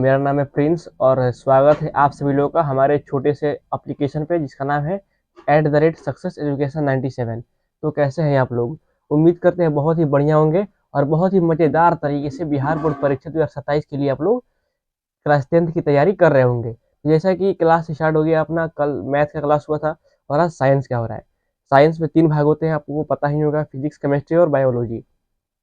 मेरा नाम है प्रिंस और स्वागत है आप सभी लोगों का हमारे छोटे से एप्लीकेशन पे जिसका नाम है @सक्सेस एजुकेशन 97। तो कैसे हैं आप लोग? उम्मीद करते हैं बहुत ही बढ़िया होंगे और बहुत ही मज़ेदार तरीके से बिहार बोर्ड परीक्षा 2027 के लिए आप लोग क्लास 10th की तैयारी कर रहे होंगे। जैसा कि क्लास स्टार्ट हो गया अपना, कल मैथ का क्लास हुआ था और आज साइंस का हो रहा है। साइंस में 3 भाग होते हैं, आपको पता ही होगा, फिजिक्स, केमिस्ट्री और बायोलॉजी।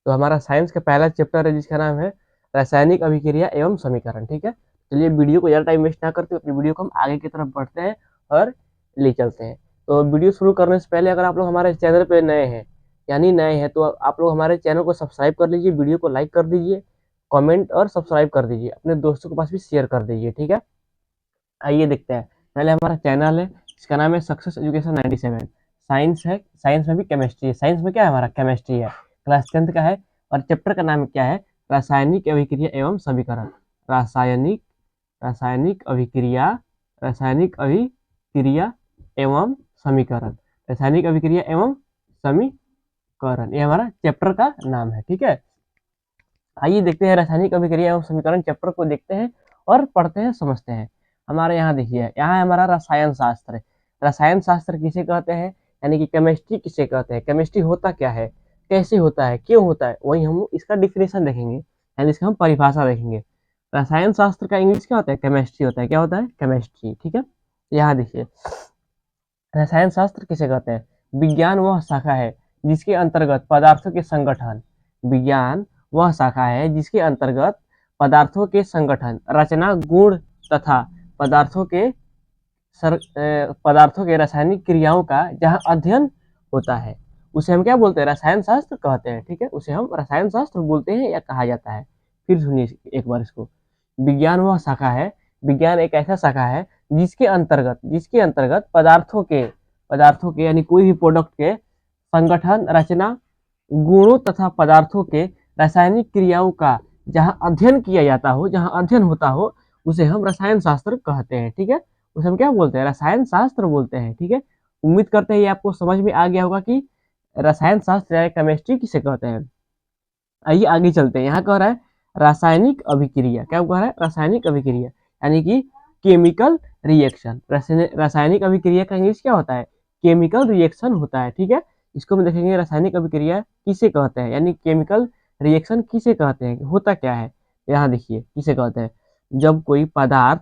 तो हमारा साइंस का पहला चैप्टर है जिसका नाम है रासायनिक अभिक्रिया एवं समीकरण। ठीक है, चलिए वीडियो को ज़्यादा टाइम वेस्ट ना करते हुए अपनी वीडियो को हम आगे की तरफ बढ़ते हैं और ले चलते हैं। तो वीडियो शुरू करने से पहले अगर आप लोग हमारे चैनल पे नए हैं, यानी नए हैं, तो आप लोग हमारे चैनल को सब्सक्राइब कर लीजिए, वीडियो को लाइक कर दीजिए, कमेंट और सब्सक्राइब कर दीजिए, अपने दोस्तों के पास भी शेयर कर दीजिए। ठीक है, आइए देखते हैं। पहले हमारा चैनल है इसका नाम है सक्सेस एजुकेशन 97। साइंस है, साइंस में भी केमिस्ट्री है। साइंस में क्या है, हमारा केमिस्ट्री है, क्लास 10th का है। और चैप्टर का नाम क्या है? रासायनिक अभिक्रिया एवं समीकरण। रासायनिक रासायनिक अभिक्रिया रासायनिक अभिक्रिया एवं समीकरण। रासायनिक अभिक्रिया एवं समीकरण, ये हमारा चैप्टर का नाम है। ठीक है, आइए देखते हैं रासायनिक अभिक्रिया एवं समीकरण चैप्टर को देखते हैं और पढ़ते हैं, समझते हैं। हमारे यहाँ देखिए, यहाँ हमारा रसायन शास्त्र है। रसायन शास्त्र किसे कहते हैं, यानी कि केमिस्ट्री किसे कहते हैं, केमिस्ट्री होता क्या है, कैसे होता है, क्यों होता है, वही हम इसका डिफिनेशन देखेंगे, यानी इसका हम परिभाषा देखेंगे। रसायन शास्त्र का इंग्लिश क्या होता है? केमिस्ट्री होता है। क्या होता है? केमिस्ट्री। ठीक है, यहाँ देखिए, रसायन शास्त्र किसे कहते हैं? विज्ञान वह शाखा है जिसके अंतर्गत पदार्थों के संगठन, विज्ञान वह शाखा है जिसके अंतर्गत पदार्थों के संगठन, रचना, गुण तथा पदार्थों के पदार्थों के रासायनिक क्रियाओं का जहाँ अध्ययन होता है, उसे हम क्या बोलते हैं? रसायन शास्त्र कहते हैं। ठीक है, उसे हम रसायन शास्त्र बोलते हैं या कहा जाता है। फिर सुनिए एक बार इसको। विज्ञान वह शाखा है, विज्ञान एक ऐसा शाखा है जिसके अंतर्गत पदार्थों के यानी कोई भी प्रोडक्ट के संगठन, रचना, गुणों तथा पदार्थों के रासायनिक क्रियाओं का जहाँ अध्ययन किया जाता हो, जहाँ अध्ययन होता हो, उसे हम रसायन शास्त्र कहते हैं। ठीक है, उसे हम क्या बोलते हैं? रसायन शास्त्र बोलते हैं। ठीक है, उम्मीद करते हैं ये आपको समझ में आ गया होगा कि रसायन शास्त्र या केमिस्ट्री किसे कहते हैं। आइए आगे चलते हैं। यहाँ कह रहा है रासायनिक अभिक्रिया। क्या कह रहा है? रासायनिक अभिक्रिया यानी कि केमिकल रिएक्शन। रासायनिक अभिक्रिया का इंग्लिश क्या होता है? केमिकल रिएक्शन होता है। ठीक है, इसको हम देखेंगे रासायनिक अभिक्रिया किसे कहते हैं, यानी केमिकल रिएक्शन किसे कहते हैं, होता क्या है। यहाँ देखिए किसे कहते हैं। जब कोई पदार्थ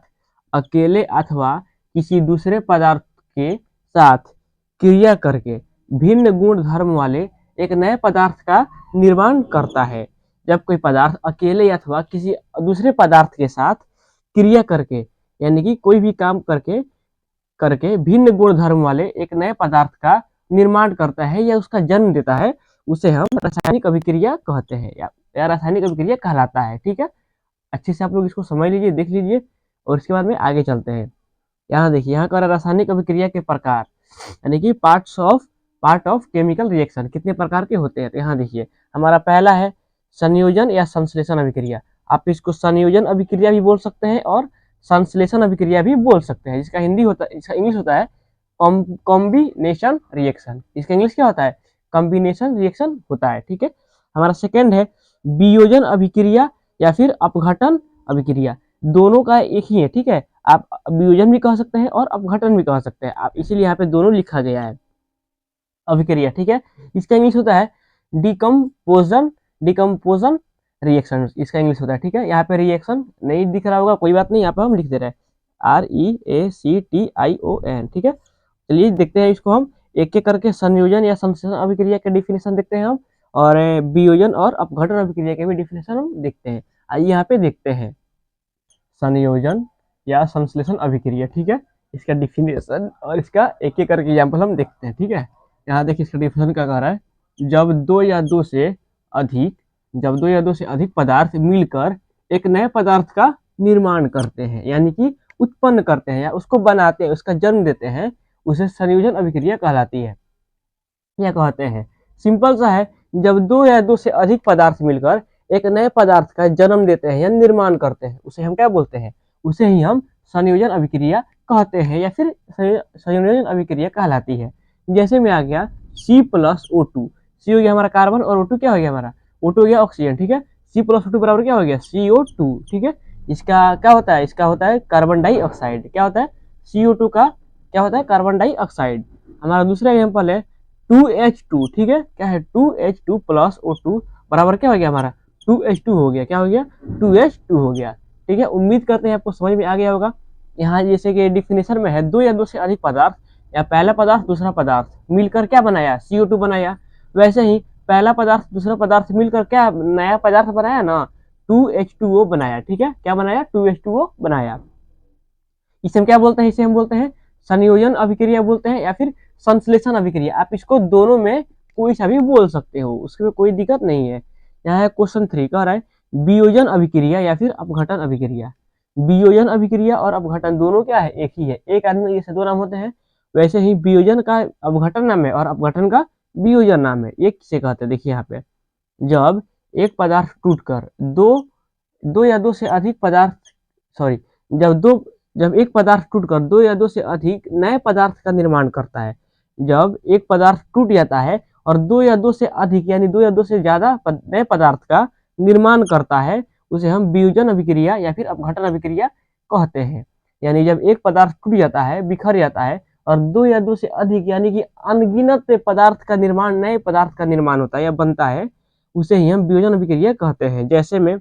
अकेले अथवा किसी दूसरे पदार्थ के साथ क्रिया करके भिन्न गुण धर्म वाले एक नए पदार्थ का निर्माण करता है। जब कोई पदार्थ अकेले अथवा किसी दूसरे पदार्थ के साथ क्रिया करके, यानी कि कोई भी काम करके करके भिन्न गुण धर्म वाले एक नए पदार्थ का निर्माण करता है या उसका जन्म देता है, उसे हम रासायनिक अभिक्रिया कहते हैं या रासायनिक अभिक्रिया कहलाता है। ठीक है, अच्छे से आप लोग इसको समझ लीजिए, देख लीजिए और इसके बाद में आगे चलते हैं। यहाँ देखिए, यहाँ का रासायनिक अभिक्रिया के प्रकार, यानी कि पार्ट ऑफ केमिकल रिएक्शन कितने प्रकार के होते हैं। तो यहाँ देखिए, हमारा पहला है संयोजन या संश्लेषण अभिक्रिया। आप इसको संयोजन अभिक्रिया भी बोल सकते हैं और संश्लेषण अभिक्रिया भी बोल सकते हैं, जिसका हिंदी होता है, इसका इंग्लिश होता है कॉम्बिनेशन रिएक्शन। इसका इंग्लिश क्या होता है? कॉम्बिनेशन रिएक्शन होता है। ठीक है, हमारा सेकेंड है वियोजन अभिक्रिया या फिर अपघटन अभिक्रिया। दोनों का एक ही है। ठीक है, आप वियोजन भी कह सकते हैं और अपघटन भी कह सकते हैं, आप इसीलिए यहाँ पे दोनों लिखा गया है अभिक्रिया। ठीक है, इसका इंग्लिश होता है डिकम्पोजन डिकम्पोजन रिएक्शन, इसका इंग्लिश होता है। ठीक है, यहाँ पे रिएक्शन नहीं दिख रहा होगा, कोई बात नहीं, यहाँ पे हम लिख दे रहे हैं REACTION। ठीक है, चलिए देखते हैं इसको हम एक एक करके। संयोजन या संश्लेषण अभिक्रिया के डिफिनेशन देखते हैं हम, और वियोजन और अपघटन अभिक्रिया के भी डिफिनेशन हम देखते हैं। आइए यहाँ पे देखते हैं संयोजन या संश्लेषण अभिक्रिया। ठीक है, इसका डिफिनेशन और इसका एक एक करके एग्जाम्पल हम देखते हैं। ठीक है, यहाँ देखिए इसका डिफिनेशन क्या कह रहा है। जब दो या दो से अधिक पदार्थ मिलकर एक नए पदार्थ का निर्माण करते हैं, यानी कि उत्पन्न करते हैं या उसको बनाते हैं, उसका जन्म देते हैं, उसे संयोजन अभिक्रिया कहलाती है। क्या कहते हैं? सिंपल सा है, जब दो या दो से अधिक पदार्थ मिलकर एक नए पदार्थ का जन्म देते हैं या निर्माण करते हैं, उसे हम क्या बोलते हैं? उसे ही हम संयोजन अभिक्रिया कहते हैं या फिर संयोजन अभिक्रिया कहलाती है। जैसे में आ गया C+O2। सी हो गया हमारा कार्बन और O2 क्या हो गया हमारा? O2 हो गया ऑक्सीजन। ठीक है, C+O2 बराबर क्या हो गया? CO2। ठीक है, इसका क्या होता है, इसका होता है कार्बन डाइऑक्साइड। क्या होता है, CO2 का क्या होता है, कार्बन डाइऑक्साइड। हमारा दूसरा एग्जाम्पल है 2H2, ठीक है, क्या है 2H2 प्लस O2 बराबर क्या हो गया हमारा 2H2 हो गया। क्या हो गया 2H2 हो गया। ठीक है, उम्मीद करते हैं आपको समझ में आ गया होगा। यहाँ जैसे कि डिफिनेशन में है, दो या दो से अधिक पदार्थ या पहला पदार्थ दूसरा पदार्थ मिलकर क्या बनाया, CO2 बनाया। वैसे ही पहला पदार्थ दूसरा पदार्थ मिलकर क्या नया पदार्थ बनाया ना, 2H2O बनाया। ठीक है, क्या बनाया 2H2O बनाया। इसे हम क्या बोलते हैं, इसे हम बोलते हैं संयोजन अभिक्रिया बोलते हैं या फिर संश्लेषण अभिक्रिया। आप इसको दोनों में कोई सा भी बोल सकते हो, उसमें कोई दिक्कत नहीं है। यहाँ है क्वेश्चन 3 कह रहा है वियोजन अभिक्रिया या फिर अपघटन अभिक्रिया। वियोजन अभिक्रिया और अपघटन दोनों क्या है, एक ही है। एक आदमी जैसे दो नाम होते हैं, वैसे ही वियोजन का अपघटन नाम है और अपघटन का वियोजन नाम है। एक किसे कहते हैं, देखिए यहाँ पे जब एक पदार्थ टूटकर दो दो या दो से अधिक पदार्थ सॉरी जब दो जब एक पदार्थ टूटकर दो या दो से अधिक नए पदार्थ का निर्माण करता है। जब एक पदार्थ टूट जाता है और दो या दो से अधिक यानी दो या दो से ज्यादा नए पदार्थ का निर्माण करता है, उसे हम वियोजन अभिक्रिया या फिर अपघटन अभिक्रिया कहते हैं। यानी जब एक पदार्थ टूट जाता है, बिखर जाता है और दो या दो से अधिक यानी कि अनगिनत पदार्थ का निर्माण, नए पदार्थ का निर्माण होता है या बनता है, उसे ही हम वियोजन अभिक्रिया कहते हैं। जैसे में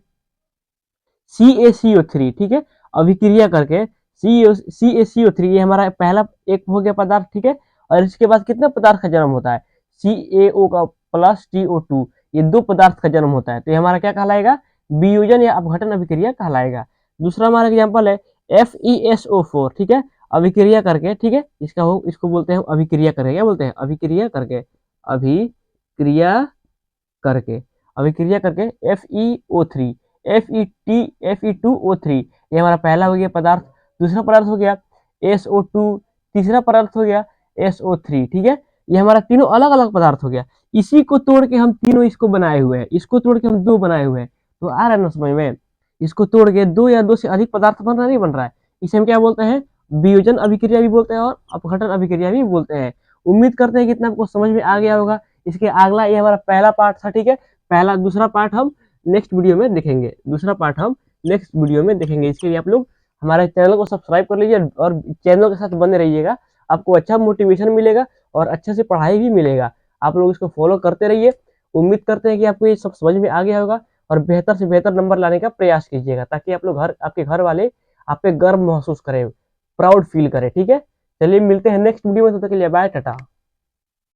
CaCO3, ठीक है, अभिक्रिया करके CaCO3 ये हमारा पहला एक हो गया पदार्थ। ठीक है, और इसके बाद कितने पदार्थ का जन्म होता है, CaO का प्लस TO2, ये दो पदार्थ का जन्म होता है। तो ये हमारा क्या कहलाएगा, वियोजन या अपघटन अभिक्रिया कहलाएगा। दूसरा हमारा एग्जाम्पल है FeSO4, ठीक है, अभिक्रिया करके, ठीक है, इसको बोलते हैं अभिक्रिया करके। क्या बोलते हैं, अभिक्रिया करके, अभिक्रिया करके अभिक्रिया करके FeO3 Fe2O3, ये हमारा पहला हो गया पदार्थ। दूसरा पदार्थ हो गया SO2, तीसरा पदार्थ हो गया SO3। ठीक है, ये हमारा तीनों अलग अलग पदार्थ हो गया। इसी को तोड़ के हम तीनों इसको बनाए हुए हैं, इसको तोड़ के हम दो बनाए हुए हैं। तो आ रहा है ना समझ में, इसको तोड़ के दो या दो से अधिक पदार्थ बन रहा नहीं बन रहा है, इसे हम क्या बोलते हैं, वियोजन अभिक्रिया भी बोलते हैं और अपघटन अभिक्रिया भी बोलते हैं। उम्मीद करते हैं कि इतना आपको समझ में आ गया होगा। इसके अगला ये हमारा पहला पार्ट था। ठीक है, पहला दूसरा पार्ट हम नेक्स्ट वीडियो में देखेंगे, दूसरा पार्ट हम नेक्स्ट वीडियो में देखेंगे। इसके लिए आप लोग हमारे चैनल को सब्सक्राइब कर लीजिए और चैनल के साथ बने रहिएगा। आपको अच्छा मोटिवेशन मिलेगा और अच्छे से पढ़ाई भी मिलेगा। आप लोग इसको फॉलो करते रहिए। उम्मीद करते हैं कि आपको ये सब समझ में आ गया होगा और बेहतर से बेहतर नंबर लाने का प्रयास कीजिएगा, ताकि आप लोग आपके घर वाले आप पे गर्व महसूस करें, प्राउड फील करें। ठीक है, चलिए मिलते हैं नेक्स्ट वीडियो में, तब तक के लिए बाय, टाटा।